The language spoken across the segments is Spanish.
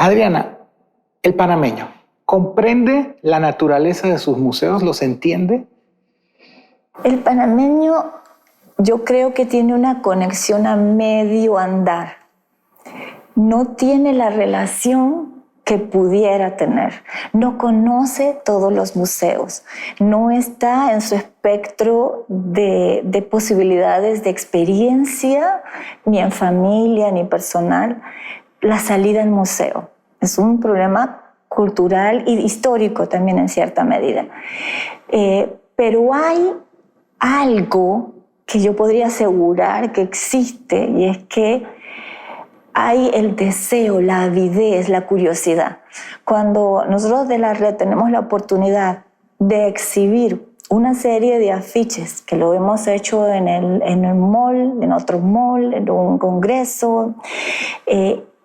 Adriana, el panameño, ¿comprende la naturaleza de sus museos? ¿Los entiende? El panameño, yo creo que tiene una conexión a medio andar. No tiene la relación que pudiera tener. No conoce todos los museos. No está en su espectro de posibilidades de experiencia, ni en familia, ni personal, la salida al museo. Es un problema cultural y histórico también en cierta medida. Pero hay algo que yo podría asegurar que existe, y es que hay el deseo, la avidez, la curiosidad. Cuando nosotros de la red tenemos la oportunidad de exhibir una serie de afiches, que lo hemos hecho en el mall, en otro mall, en un congreso,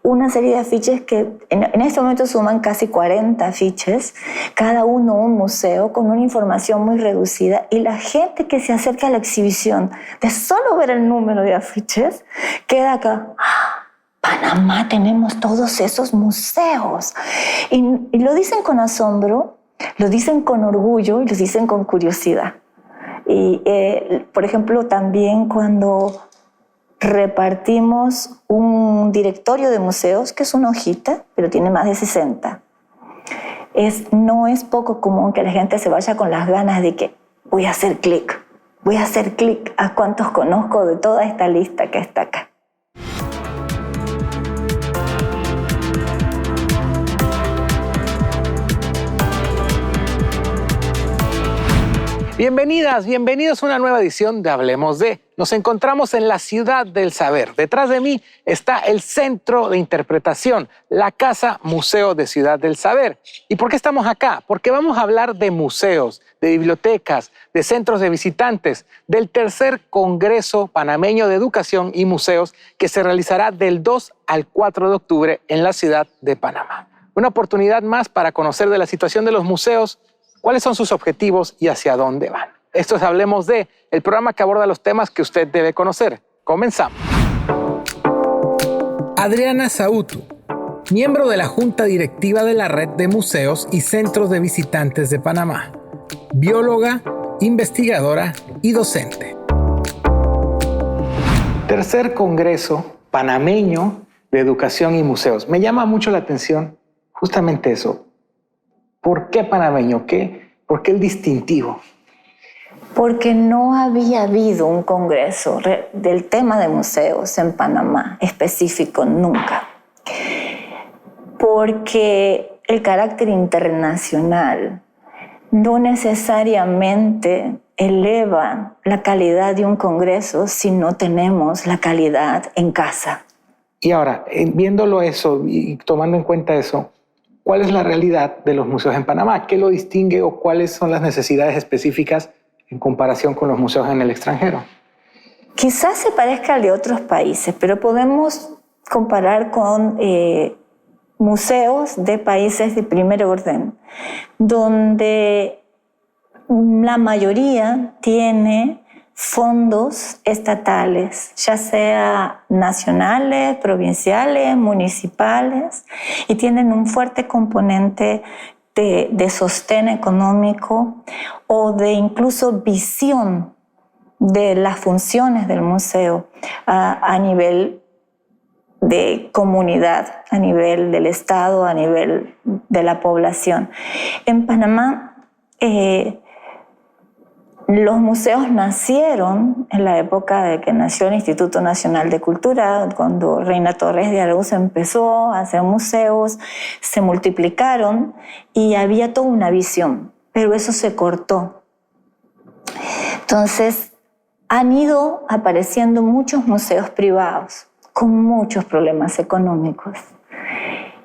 una serie de afiches que en este momento suman casi 40 afiches, cada uno un museo con una información muy reducida, y la gente que se acerca a la exhibición, de solo ver el número de afiches, queda acá: ¡ah! Panamá, tenemos todos esos museos. Y lo dicen con asombro, lo dicen con orgullo y lo dicen con curiosidad. Y, por ejemplo, también cuando repartimos un directorio de museos, que es una hojita, pero tiene más de 60. No es poco común que la gente se vaya con las ganas de que voy a hacer clic a cuántos conozco de toda esta lista que está acá. Bienvenidas, bienvenidos a una nueva edición de Hablemos de. Nos encontramos en la Ciudad del Saber. Detrás de mí está el Centro de Interpretación, la Casa Museo de Ciudad del Saber. ¿Y por qué estamos acá? Porque vamos a hablar de museos, de bibliotecas, de centros de visitantes, del tercer Congreso Panameño de Educación y Museos que se realizará del 2 al 4 de octubre en la ciudad de Panamá. Una oportunidad más para conocer de la situación de los museos, cuáles son sus objetivos y hacia dónde van. Esto es Hablemos de, el programa que aborda los temas que usted debe conocer. Comenzamos. Adriana Sautu, miembro de la Junta Directiva de la Red de Museos y Centros de Visitantes de Panamá, bióloga, investigadora y docente. Tercer Congreso Panameño de Educación y Museos. Me llama mucho la atención justamente eso. ¿Por qué panameño? ¿Por qué el distintivo? Porque no había habido un congreso del tema de museos en Panamá específico nunca. Porque el carácter internacional no necesariamente eleva la calidad de un congreso si no tenemos la calidad en casa. Y ahora, viéndolo eso y tomando en cuenta eso, ¿cuál es la realidad de los museos en Panamá? ¿Qué lo distingue o cuáles son las necesidades específicas en comparación con los museos en el extranjero? Quizás se parezca al de otros países, pero podemos comparar con museos de países de primer orden, donde la mayoría tiene fondos estatales, ya sea nacionales, provinciales, municipales, y tienen un fuerte componente de sostén económico o de incluso visión de las funciones del museo a nivel de comunidad, a nivel del Estado, a nivel de la población. En Panamá, los museos nacieron en la época de que nació el Instituto Nacional de Cultura, cuando Reina Torres de Araúz empezó a hacer museos, se multiplicaron y había toda una visión, pero eso se cortó. Entonces, han ido apareciendo muchos museos privados con muchos problemas económicos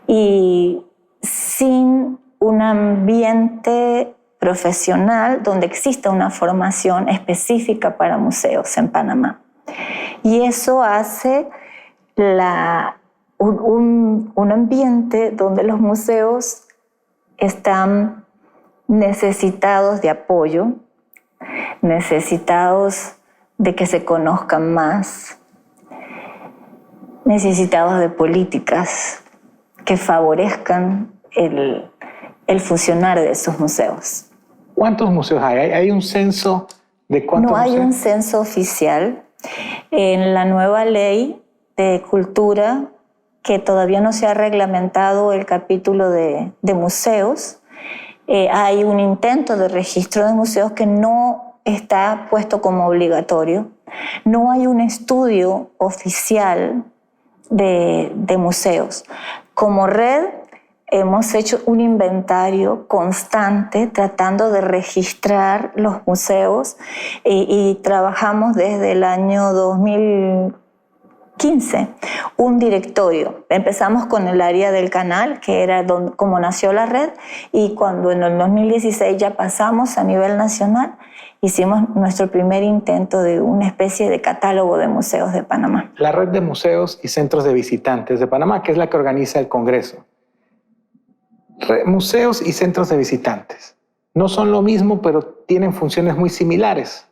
y sin un ambiente profesional donde exista una formación específica para museos en Panamá. Y eso hace un ambiente donde los museos están necesitados de apoyo, necesitados de que se conozcan más, necesitados de políticas que favorezcan el funcionar de esos museos. ¿Cuántos museos hay? ¿Hay un censo de cuántos museos? No hay un censo oficial. En la nueva ley de cultura, que todavía no se ha reglamentado el capítulo de museos, hay un intento de registro de museos que no está puesto como obligatorio. No hay un estudio oficial de museos. Como red hemos hecho un inventario constante tratando de registrar los museos y trabajamos desde el año 2015 un directorio. Empezamos con el área del canal, que era como nació la red, y cuando en el 2016 ya pasamos a nivel nacional, hicimos nuestro primer intento de una especie de catálogo de museos de Panamá. La red de museos y centros de visitantes de Panamá, que es la que organiza el Congreso. Museos y centros de visitantes no son lo mismo, pero tienen funciones muy similares.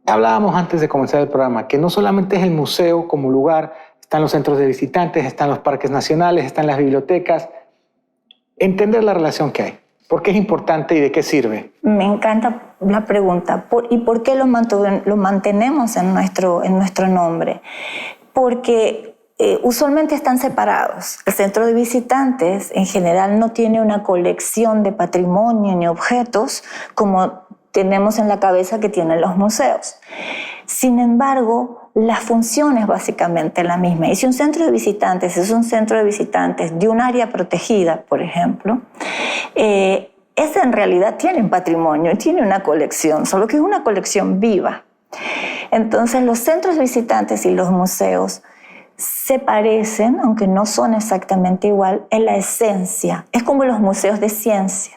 Hablábamos antes de comenzar el programa que no solamente es el museo como lugar, están los centros de visitantes, están los parques nacionales, están las bibliotecas. Entender la relación que hay. ¿Por qué es importante y de qué sirve? Me encanta la pregunta. ¿Y por qué lo mantenemos en nuestro nombre? Porque usualmente están separados. El centro de visitantes en general no tiene una colección de patrimonio ni objetos como tenemos en la cabeza que tienen los museos. Sin embargo, la función es básicamente la misma. Y si un centro de visitantes es un centro de visitantes de un área protegida, por ejemplo, ese en realidad tiene un patrimonio, tiene una colección, solo que es una colección viva. Entonces, los centros de visitantes y los museos se parecen, aunque no son exactamente igual, en la esencia. Es como los museos de ciencia.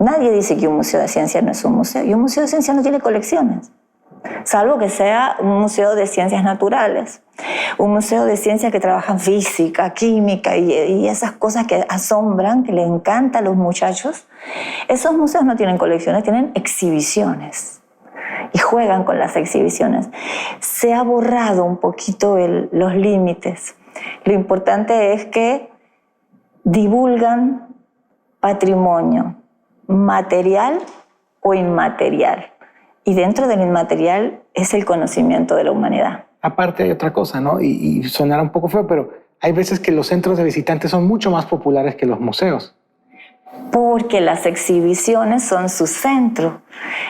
Nadie dice que un museo de ciencia no es un museo, y un museo de ciencia no tiene colecciones, salvo que sea un museo de ciencias naturales, un museo de ciencia que trabaja en física, química y esas cosas que asombran, que les encanta a los muchachos. Esos museos no tienen colecciones, tienen exhibiciones y juegan con las exhibiciones. Se ha borrado un poquito los límites. Lo importante es que divulgan patrimonio material o inmaterial. Y dentro del inmaterial es el conocimiento de la humanidad. Aparte hay otra cosa, ¿no? Y sonará un poco feo, pero hay veces que los centros de visitantes son mucho más populares que los museos. Porque las exhibiciones son su centro.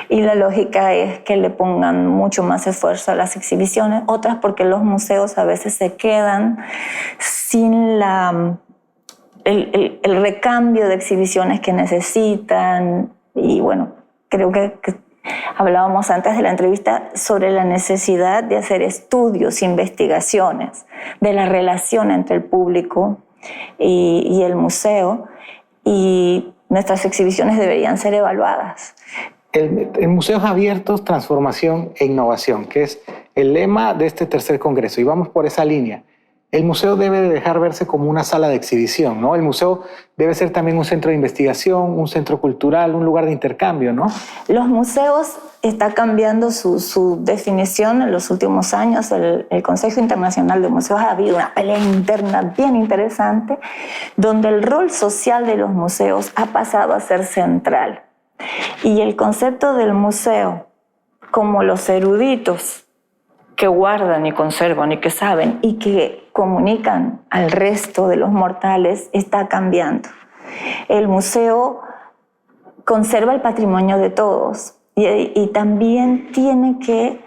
Y la lógica es que le pongan mucho más esfuerzo a las exhibiciones. Otras porque los museos a veces se quedan sin el recambio de exhibiciones que necesitan. Y bueno, creo que hablábamos antes de la entrevista sobre la necesidad de hacer estudios, investigaciones de la relación entre el público y el museo, y nuestras exhibiciones deberían ser evaluadas. En Museos Abiertos, Transformación e Innovación, que es el lema de este tercer congreso, y vamos por esa línea. El museo debe de dejar verse como una sala de exhibición, ¿no? El museo debe ser también un centro de investigación, un centro cultural, un lugar de intercambio, ¿no? Los museos está cambiando su definición en los últimos años. El Consejo Internacional de Museos ha habido una pelea interna bien interesante, donde el rol social de los museos ha pasado a ser central. Y el concepto del museo, como los eruditos que guardan y conservan y que saben y que comunican al resto de los mortales, está cambiando. El museo conserva el patrimonio de todos y también tiene que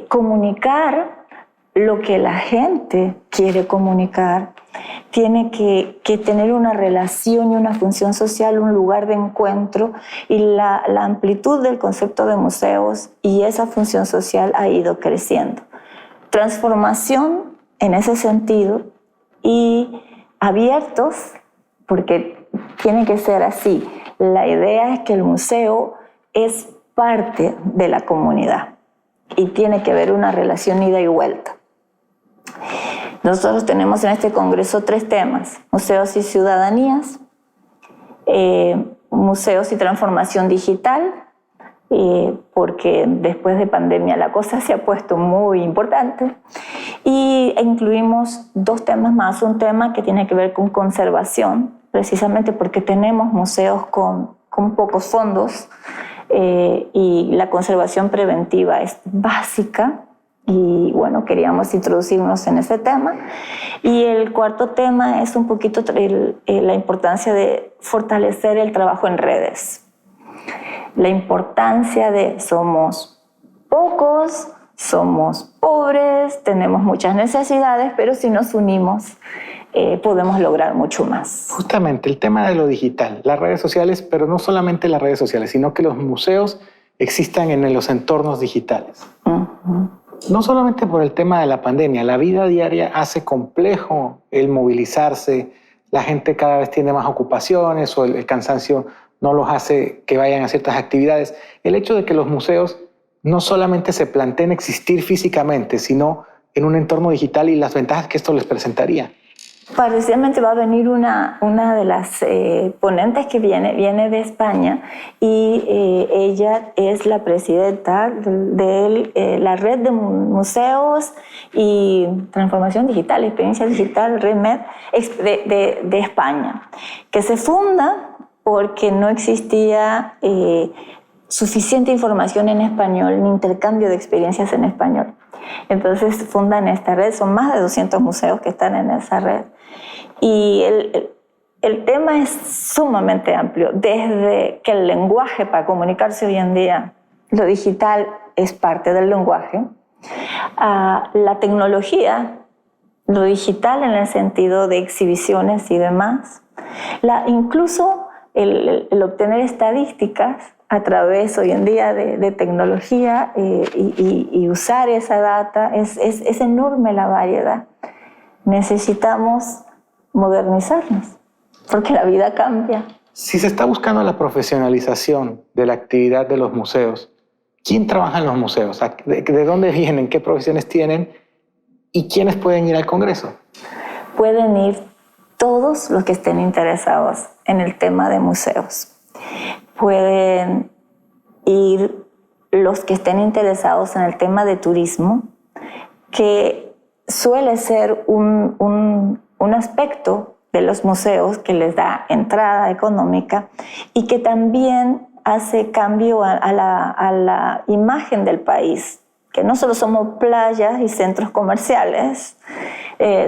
comunicar lo que la gente quiere comunicar, tiene que tener una relación y una función social, un lugar de encuentro, y la amplitud del concepto de museos y esa función social ha ido creciendo. Transformación en ese sentido y abiertos, porque tiene que ser así. La idea es que el museo es parte de la comunidad y tiene que haber una relación ida y vuelta. Nosotros tenemos en este congreso 3 temas: museos y ciudadanías, museos y transformación digital, porque después de pandemia la cosa se ha puesto muy importante. Y incluimos 2 temas más, un tema que tiene que ver con conservación, precisamente porque tenemos museos con pocos fondos, y la conservación preventiva es básica, y bueno, queríamos introducirnos en ese tema. Y el 4 tema es un poquito la importancia de fortalecer el trabajo en redes. La importancia de somos pocos, somos pobres, tenemos muchas necesidades, pero si nos unimos podemos lograr mucho más. Justamente el tema de lo digital, las redes sociales, pero no solamente las redes sociales, sino que los museos existan en los entornos digitales. Uh-huh. No solamente por el tema de la pandemia, la vida diaria hace complejo el movilizarse, la gente cada vez tiene más ocupaciones o el cansancio no los hace que vayan a ciertas actividades. El hecho de que los museos no solamente se planteen existir físicamente, sino en un entorno digital y las ventajas que esto les presentaría. Precisamente va a venir una de las ponentes que viene de España, y ella es la presidenta de la Red de Museos y Transformación Digital, Experiencia Digital, RedMed, de España, que se funda porque no existía suficiente información en español ni intercambio de experiencias en español. Entonces fundan esta red, son más de 200 museos que están en esa red. Y el tema es sumamente amplio, desde que el lenguaje para comunicarse hoy en día, lo digital es parte del lenguaje, a la tecnología, lo digital en el sentido de exhibiciones y demás, incluso el obtener estadísticas a través hoy en día de tecnología, y usar esa data, es enorme la variedad. Necesitamos modernizarnos, porque la vida cambia. Si se está buscando la profesionalización de la actividad de los museos, ¿quién trabaja en los museos? ¿De dónde vienen? ¿Qué profesiones tienen? ¿Y quiénes pueden ir al Congreso? Pueden ir todos los que estén interesados en el tema de museos. Pueden ir los que estén interesados en el tema de turismo, que suele ser un aspecto de los museos que les da entrada económica y que también hace cambio a la imagen del país, que no solo somos playas y centros comerciales,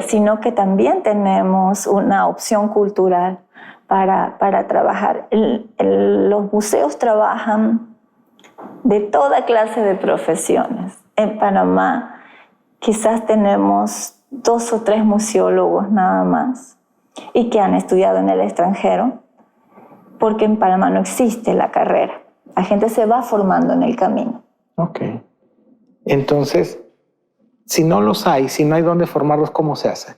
sino que también tenemos una opción cultural para trabajar. Los museos trabajan de toda clase de profesiones. En Panamá quizás tenemos 2 o 3 museólogos nada más, y que han estudiado en el extranjero, porque en Panamá no existe la carrera. La gente se va formando en el camino. Ok. Entonces, si no los hay, si no hay dónde formarlos, ¿cómo se hace?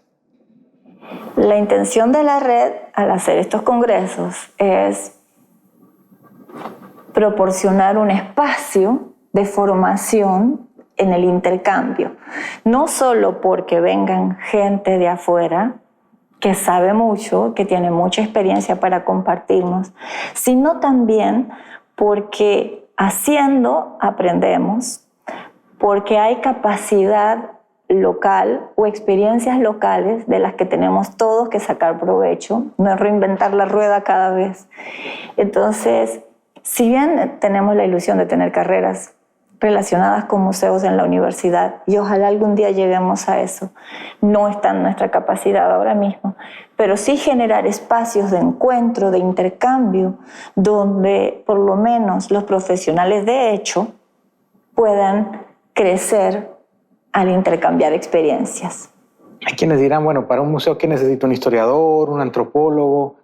La intención de la red al hacer estos congresos es proporcionar un espacio de formación en el intercambio, no solo porque vengan gente de afuera que sabe mucho, que tiene mucha experiencia para compartirnos, sino también porque haciendo aprendemos, porque hay capacidad local o experiencias locales de las que tenemos todos que sacar provecho, no es reinventar la rueda cada vez. Entonces, si bien tenemos la ilusión de tener carreras relacionadas con museos en la universidad, y ojalá algún día lleguemos a eso, no está en nuestra capacidad ahora mismo, pero sí generar espacios de encuentro, de intercambio, donde por lo menos los profesionales de hecho puedan crecer al intercambiar experiencias. Hay quienes dirán, bueno, para un museo, ¿qué necesita? ¿Un historiador, un antropólogo?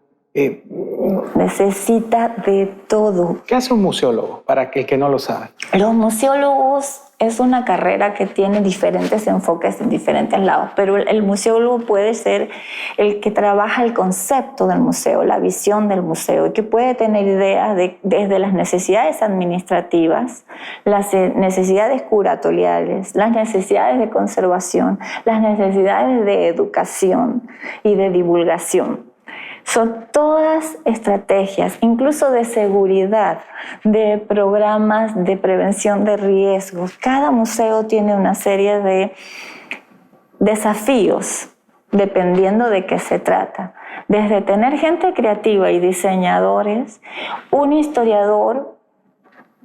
Necesita de todo. ¿Qué hace un museólogo para el que no lo sabe? Los museólogos es una carrera que tiene diferentes enfoques en diferentes lados, pero el museólogo puede ser el que trabaja el concepto del museo, la visión del museo, y que puede tener ideas desde las necesidades administrativas, las necesidades curatoriales, las necesidades de conservación, las necesidades de educación y de divulgación. Son todas estrategias, incluso de seguridad, de programas de prevención de riesgos. Cada museo tiene una serie de desafíos, dependiendo de qué se trata. Desde tener gente creativa y diseñadores, un historiador,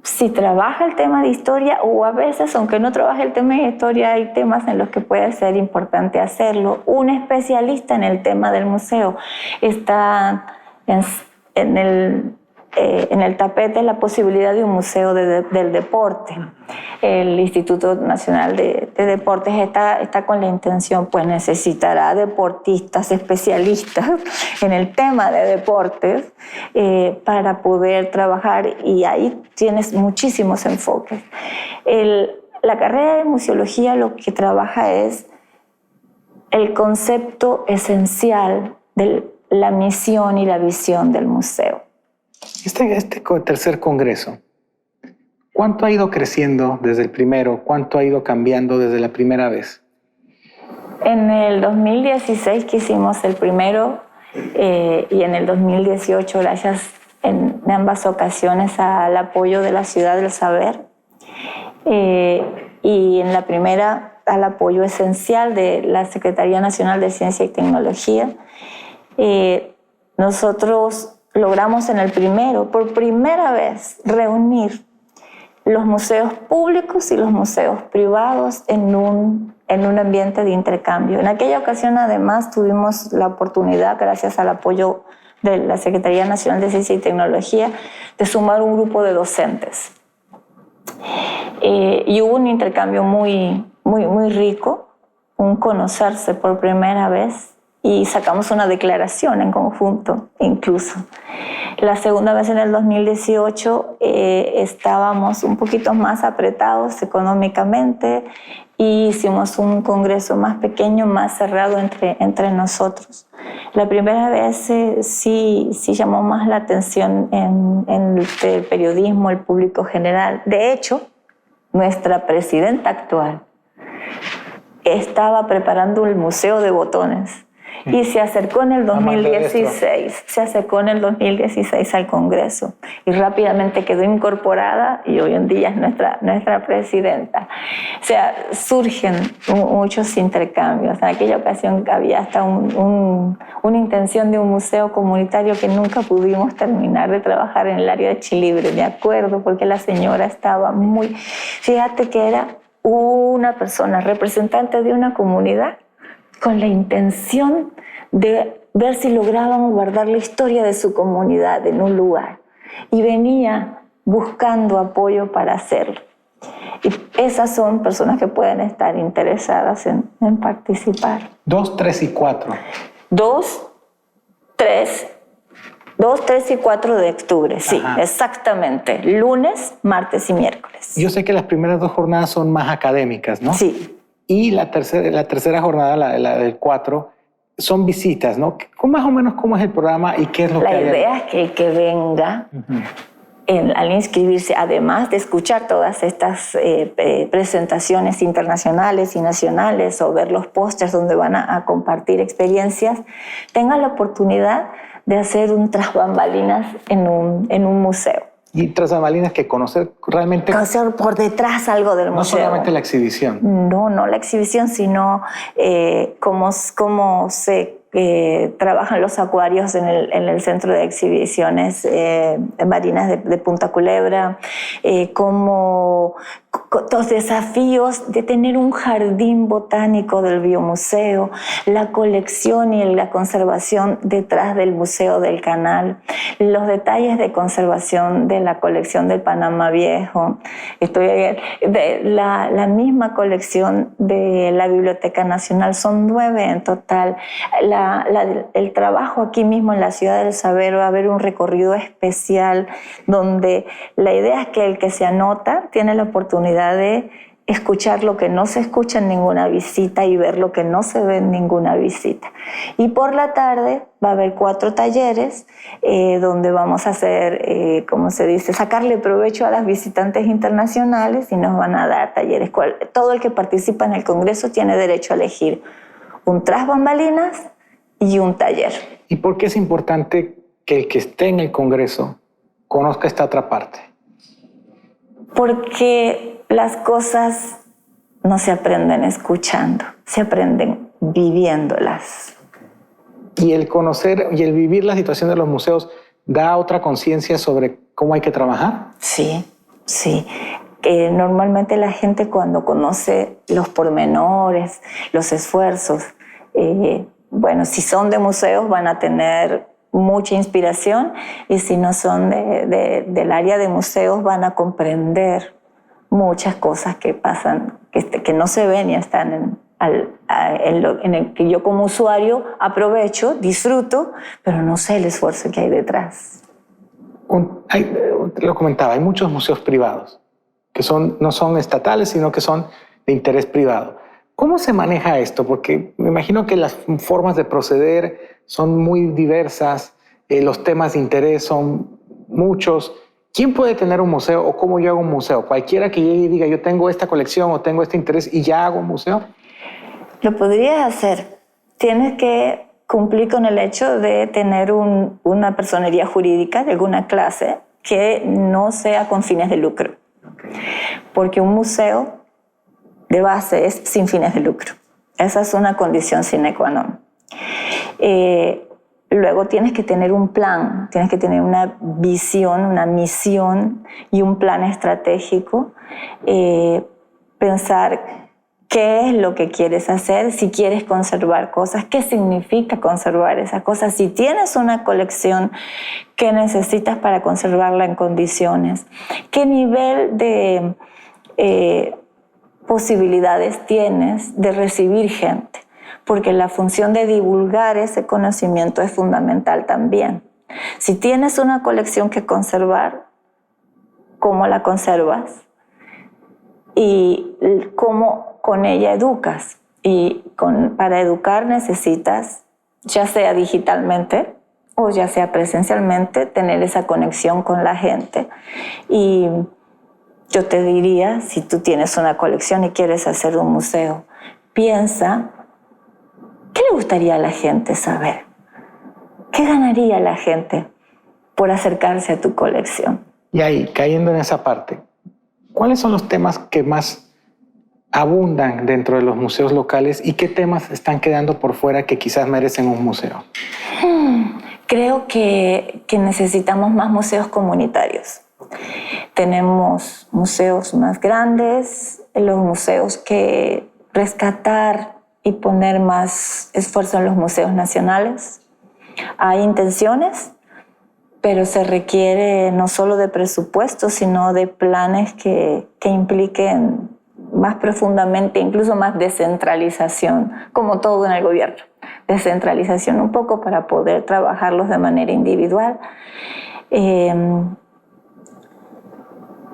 si trabaja el tema de historia, o a veces, aunque no trabaje el tema de historia, hay temas en los que puede ser importante hacerlo. Un especialista en el tema del museo. Está en el tapete la posibilidad de un museo del deporte. El Instituto Nacional de Deportes está con la intención, pues necesitará deportistas, especialistas en el tema de deportes para poder trabajar, y ahí tienes muchísimos enfoques. La carrera de museología lo que trabaja es el concepto esencial de la misión y la visión del museo. Este tercer congreso, ¿cuánto ha ido creciendo desde el primero? ¿Cuánto ha ido cambiando desde la primera vez? En el 2016 que hicimos el primero y en el 2018, gracias en ambas ocasiones al apoyo de la Ciudad del Saber, y en la primera al apoyo esencial de la Secretaría Nacional de Ciencia y Tecnología, nosotros logramos en el primero, por primera vez, reunir los museos públicos y los museos privados en un ambiente de intercambio. En aquella ocasión, además, tuvimos la oportunidad, gracias al apoyo de la Secretaría Nacional de Ciencia y Tecnología, de sumar un grupo de docentes. Y hubo un intercambio muy rico, un conocerse por primera vez, y sacamos una declaración en conjunto, incluso. La segunda vez, en el 2018, estábamos un poquito más apretados económicamente y hicimos un congreso más pequeño, más cerrado entre nosotros. La primera vez sí llamó más la atención en el periodismo, el público general. De hecho, nuestra presidenta actual estaba preparando el Museo de Botones y se acercó en el 2016, al Congreso, y rápidamente quedó incorporada y hoy en día es nuestra presidenta. O sea, surgen muchos intercambios. En aquella ocasión había hasta una intención de un museo comunitario que nunca pudimos terminar de trabajar en el área de Chilibre, me acuerdo, porque la señora estaba fíjate que era una persona representante de una comunidad con la intención de ver si lograban guardar la historia de su comunidad en un lugar. Y venía buscando apoyo para hacerlo. Y esas son personas que pueden estar interesadas en participar. 2, 3 y 4. 2, 3 y 4 de octubre, sí, ajá, exactamente. Lunes, martes y miércoles. Yo sé que las primeras 2 jornadas son más académicas, ¿no? Sí. Y la tercera jornada, la del 4, son visitas, ¿no? Más o menos, ¿cómo es el programa y qué es lo que hay? La idea es que el que venga, al inscribirse, además de escuchar todas estas presentaciones internacionales y nacionales, o ver los pósters donde van a compartir experiencias, tenga la oportunidad de hacer un tras bambalinas en un museo. Y tras bambalinas, que conocer realmente... Conocer por detrás algo del museo. No solamente la exhibición. No la exhibición, sino cómo se trabajan los acuarios en el Centro de Exhibiciones Marinas de Punta Culebra, como los desafíos de tener un jardín botánico del biomuseo, la colección y la conservación detrás del Museo del Canal, los detalles de conservación de la colección del Panamá Viejo, la misma colección de la Biblioteca Nacional, son 9 en total. El trabajo aquí mismo en la Ciudad del Saber, va a haber un recorrido especial donde la idea es que el que se anota tiene la oportunidad de escuchar lo que no se escucha en ninguna visita y ver lo que no se ve en ninguna visita. Y por la tarde va a haber 4 talleres donde vamos a hacer, como se dice, sacarle provecho a las visitantes internacionales, y nos van a dar talleres. Todo el que participa en el Congreso tiene derecho a elegir un tras bambalinas y un taller. ¿Y por qué es importante que el que esté en el Congreso conozca esta otra parte? Porque las cosas no se aprenden escuchando, se aprenden viviéndolas. Y el conocer y el vivir la situación de los museos da otra conciencia sobre cómo hay que trabajar. Sí, sí. Normalmente la gente cuando conoce los pormenores, los esfuerzos, bueno, si son de museos van a tener mucha inspiración y si no son del área de museos van a comprender muchas cosas que pasan, que no se ven y están en el que yo como usuario aprovecho, disfruto, pero no sé el esfuerzo que hay detrás. Lo comentaba, hay muchos museos privados que no son estatales, sino que son de interés privado. ¿Cómo se maneja esto? Porque me imagino que las formas de proceder son muy diversas, los temas de interés son muchos. ¿Quién puede tener un museo o cómo yo hago un museo? ¿Cualquiera que llegue y diga yo tengo esta colección o tengo este interés y ya hago un museo? Lo podrías hacer. Tienes que cumplir con el hecho de tener una personería jurídica de alguna clase que no sea con fines de lucro. Porque un museo de base es sin fines de lucro. Esa es una condición sine qua non. Luego tienes que tener un plan, tienes que tener una visión, una misión y un plan estratégico. Pensar qué es lo que quieres hacer, si quieres conservar cosas, qué significa conservar esas cosas, si tienes una colección, qué necesitas para conservarla en condiciones, qué nivel de posibilidades tienes de recibir gente, porque la función de divulgar ese conocimiento es fundamental también. Si tienes una colección que conservar, ¿cómo la conservas? Y cómo con ella educas. Y para educar necesitas, ya sea digitalmente o ya sea presencialmente, tener esa conexión con la gente. Y yo te diría, si tú tienes una colección y quieres hacer un museo, piensa, ¿qué le gustaría a la gente saber? ¿Qué ganaría la gente por acercarse a tu colección? Y ahí, cayendo en esa parte, ¿cuáles son los temas que más abundan dentro de los museos locales y qué temas están quedando por fuera que quizás merecen un museo? Creo que necesitamos más museos comunitarios. Tenemos museos más grandes, los museos que rescatar y poner más esfuerzo en los museos nacionales. Hay intenciones, pero se requiere no solo de presupuesto, sino de planes que impliquen más profundamente, incluso más descentralización, como todo en el gobierno. Descentralización un poco para poder trabajarlos de manera individual.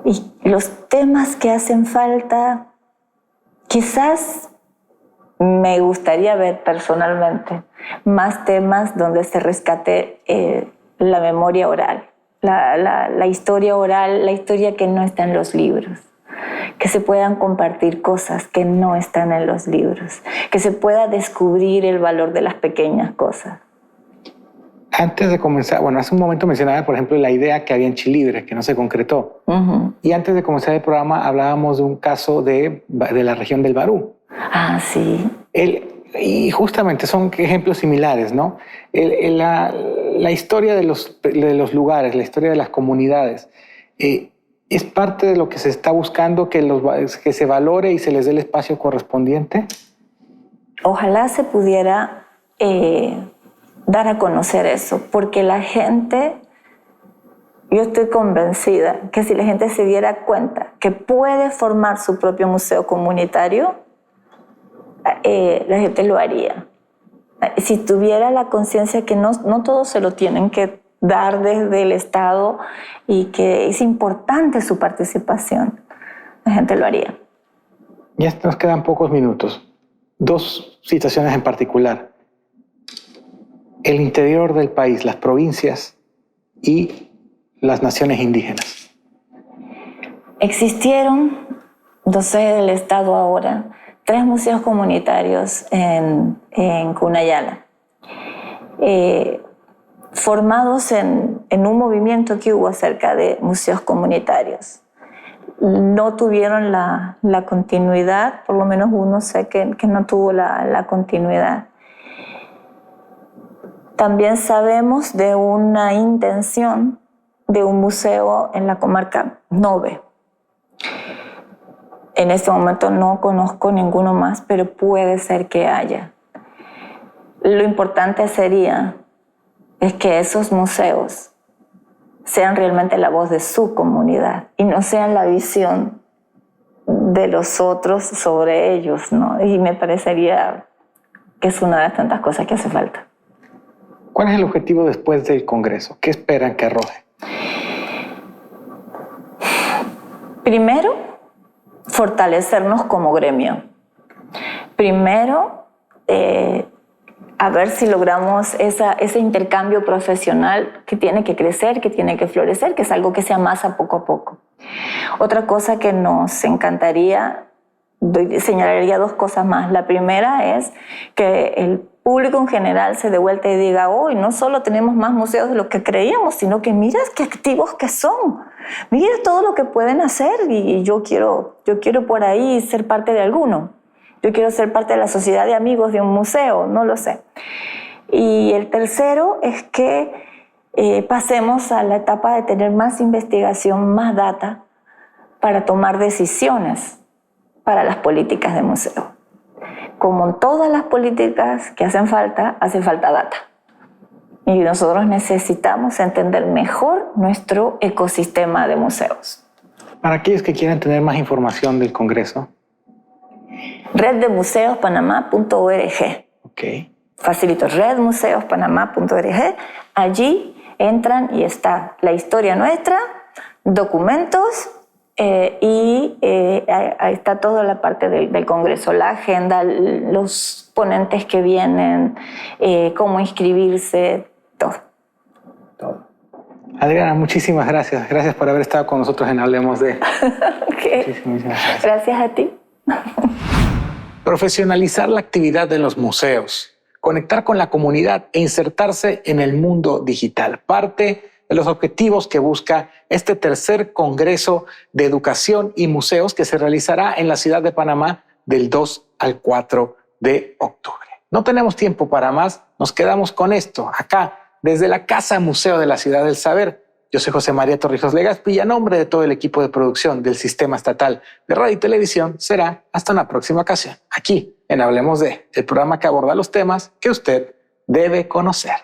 Y los temas que hacen falta, quizás me gustaría ver personalmente más temas donde se rescate la memoria oral, la historia oral, la historia que no está en los libros, que se puedan compartir cosas que no están en los libros, que se pueda descubrir el valor de las pequeñas cosas. Antes de comenzar, bueno, hace un momento mencionaba, por ejemplo, la idea que había en Chilibre, que no se concretó. Y antes de comenzar el programa hablábamos de un caso de la región del Barú. Ah, sí. Y justamente son ejemplos similares, ¿no? La historia de los lugares, la historia de las comunidades, ¿es parte de lo que se está buscando que se valore y se les dé el espacio correspondiente? Ojalá se pudiera dar a conocer eso, porque la gente, yo estoy convencida que si la gente se diera cuenta que puede formar su propio museo comunitario, la gente lo haría. Si tuviera la conciencia que no todos se lo tienen que dar desde el Estado y que es importante su participación, la gente lo haría. Ya nos quedan pocos minutos. Dos situaciones en particular. El interior del país, las provincias y las naciones indígenas. Existieron, no sé del Estado ahora, 3 museos comunitarios en Cunayala. formados en un movimiento que hubo acerca de museos comunitarios. No tuvieron la continuidad, por lo menos uno sé que no tuvo la continuidad. También sabemos de una intención de un museo en la comarca Nove. En este momento no conozco ninguno más, pero puede ser que haya. Lo importante sería es que esos museos sean realmente la voz de su comunidad y no sean la visión de los otros sobre ellos, ¿no? Y me parecería que es una de las tantas cosas que hace falta. ¿Cuál es el objetivo después del Congreso? ¿Qué esperan que arroje? Primero, fortalecernos como gremio. Primero, a ver si logramos ese intercambio profesional que tiene que crecer, que tiene que florecer, que es algo que se amasa poco a poco. Otra cosa que nos encantaría, señalaría dos cosas más. La primera es que el público en general se dé vuelta y diga, hoy no solo tenemos más museos de lo que creíamos, sino que mira qué activos que son, mira todo lo que pueden hacer y yo quiero por ahí ser parte de alguno. Yo quiero ser parte de la sociedad de amigos de un museo, no lo sé. Y el tercero es que pasemos a la etapa de tener más investigación, más data, para tomar decisiones para las políticas de museo. Como en todas las políticas que hacen falta, hace falta data. Y nosotros necesitamos entender mejor nuestro ecosistema de museos. Para aquellos que quieran tener más información del Congreso. reddemuseospanamá.org. Ok. Facilito, redmuseospanamá.org. Allí entran y está la historia nuestra, documentos y ahí está toda la parte del Congreso, la agenda, los ponentes que vienen, cómo inscribirse, todo. Adriana, muchísimas gracias. Gracias por haber estado con nosotros en Hablemos de. Okay. Muchísimas gracias. Gracias a ti. Profesionalizar la actividad de los museos, conectar con la comunidad e insertarse en el mundo digital. Parte de los objetivos que busca este tercer Congreso de Educación y Museos que se realizará en la ciudad de Panamá del 2 al 4 de octubre. No tenemos tiempo para más, nos quedamos con esto acá desde la Casa Museo de la Ciudad del Saber. Yo soy José María Torrijos Legaspi y a nombre de todo el equipo de producción del Sistema Estatal de Radio y Televisión será hasta una próxima ocasión, aquí en Hablemos de, el programa que aborda los temas que usted debe conocer.